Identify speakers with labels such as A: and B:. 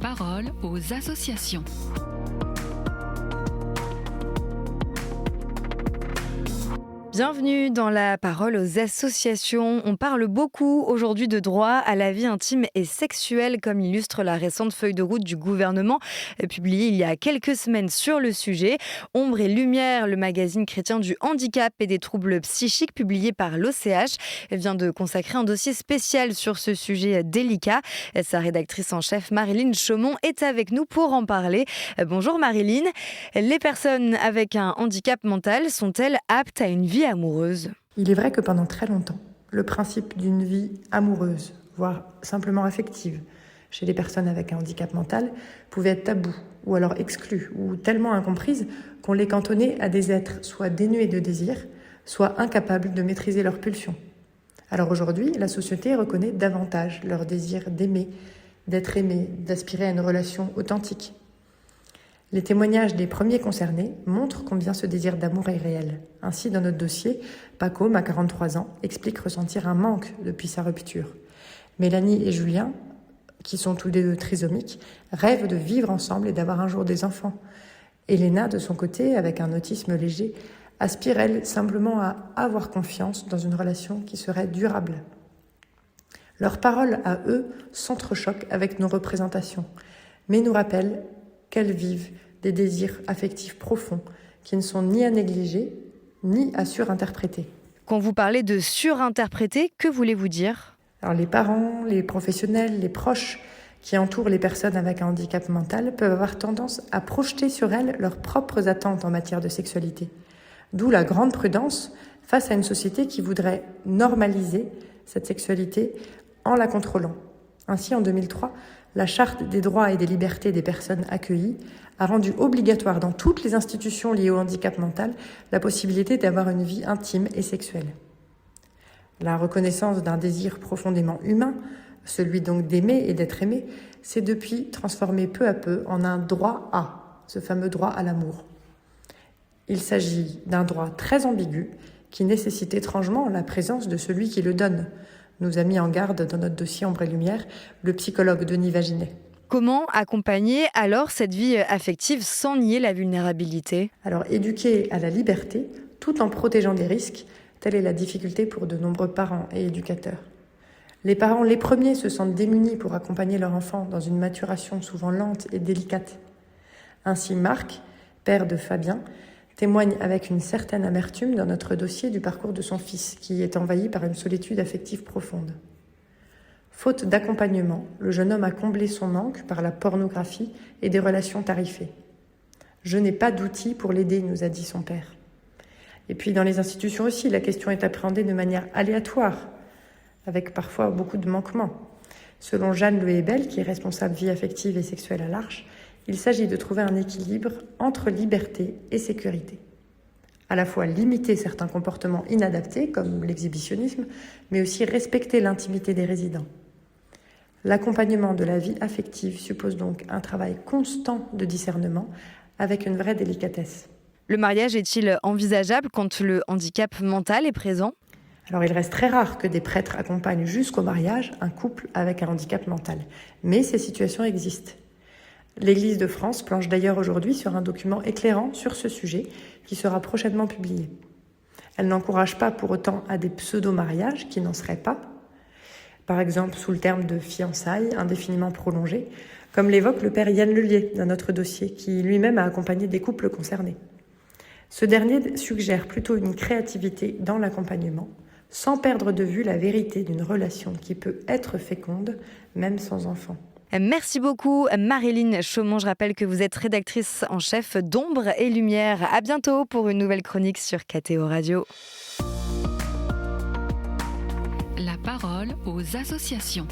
A: parole aux associations.
B: Bienvenue dans la parole aux associations. On parle beaucoup aujourd'hui de droit à la vie intime et sexuelle, comme l'illustre la récente feuille de route du gouvernement, publiée il y a quelques semaines sur le sujet. Ombre et Lumière, le magazine chrétien du handicap et des troubles psychiques, publié par l'OCH, vient de consacrer un dossier spécial sur ce sujet délicat. Sa rédactrice en chef, Marilyn Chaumont, est avec nous pour en parler. Bonjour Marilyn. Les personnes avec un handicap mental sont-elles aptes à une vie amoureuse?
C: Il est vrai que pendant très longtemps, le principe d'une vie amoureuse, voire simplement affective, chez les personnes avec un handicap mental, pouvait être tabou, ou alors exclu, ou tellement incomprise qu'on les cantonnait à des êtres soit dénués de désir, soit incapables de maîtriser leurs pulsions. Alors aujourd'hui, la société reconnaît davantage leur désir d'aimer, d'être aimé, d'aspirer à une relation authentique. Les témoignages des premiers concernés montrent combien ce désir d'amour est réel. Ainsi, dans notre dossier, Paco, à 43 ans, explique ressentir un manque depuis sa rupture. Mélanie et Julien, qui sont tous les deux trisomiques, rêvent de vivre ensemble et d'avoir un jour des enfants. Elena, de son côté, avec un autisme léger, aspire, elle, simplement à avoir confiance dans une relation qui serait durable. Leurs paroles, à eux, s'entrechoquent avec nos représentations, mais nous rappellent qu'elles vivent des désirs affectifs profonds qui ne sont ni à négliger, ni à surinterpréter.
B: Quand vous parlez de surinterpréter, que voulez-vous dire ?
C: Alors les parents, les professionnels, les proches qui entourent les personnes avec un handicap mental peuvent avoir tendance à projeter sur elles leurs propres attentes en matière de sexualité. D'où la grande prudence face à une société qui voudrait normaliser cette sexualité en la contrôlant. Ainsi, en 2003, la Charte des droits et des libertés des personnes accueillies a rendu obligatoire dans toutes les institutions liées au handicap mental la possibilité d'avoir une vie intime et sexuelle. La reconnaissance d'un désir profondément humain, celui donc d'aimer et d'être aimé, s'est depuis transformé peu à peu en un droit à, ce fameux droit à l'amour. Il s'agit d'un droit très ambigu qui nécessite étrangement la présence de celui qui le donne, nous a mis en garde dans notre dossier Ombre et Lumière le psychologue Denis Vaginet.
B: Comment accompagner alors cette vie affective sans nier la vulnérabilité ?
C: Alors éduquer à la liberté tout en protégeant des risques, telle est la difficulté pour de nombreux parents et éducateurs. Les parents, les premiers, se sentent démunis pour accompagner leur enfant dans une maturation souvent lente et délicate. Ainsi Marc, père de Fabien, témoigne avec une certaine amertume dans notre dossier du parcours de son fils, qui est envahi par une solitude affective profonde. Faute d'accompagnement, le jeune homme a comblé son manque par la pornographie et des relations tarifées. « Je n'ai pas d'outils pour l'aider », nous a dit son père. Et puis dans les institutions aussi, la question est appréhendée de manière aléatoire, avec parfois beaucoup de manquements. Selon Jeanne Le Hebel, qui est responsable vie affective et sexuelle à l'Arche, il s'agit de trouver un équilibre entre liberté et sécurité. À la fois limiter certains comportements inadaptés, comme l'exhibitionnisme, mais aussi respecter l'intimité des résidents. L'accompagnement de la vie affective suppose donc un travail constant de discernement avec une vraie délicatesse.
B: Le mariage est-il envisageable quand le handicap mental est présent ?
C: Alors il reste très rare que des prêtres accompagnent jusqu'au mariage un couple avec un handicap mental, mais ces situations existent. L'Église de France planche d'ailleurs aujourd'hui sur un document éclairant sur ce sujet qui sera prochainement publié. Elle n'encourage pas pour autant à des pseudo-mariages qui n'en seraient pas, par exemple sous le terme de fiançailles indéfiniment prolongées, comme l'évoque le père Yann Lelier dans notre dossier, qui lui-même a accompagné des couples concernés. Ce dernier suggère plutôt une créativité dans l'accompagnement, sans perdre de vue la vérité d'une relation qui peut être féconde, même sans enfant.
B: Merci beaucoup Marilyn Chaumont. Je rappelle que vous êtes rédactrice en chef d'Ombre et Lumière. À bientôt pour une nouvelle chronique sur KTO Radio.
A: La parole aux associations.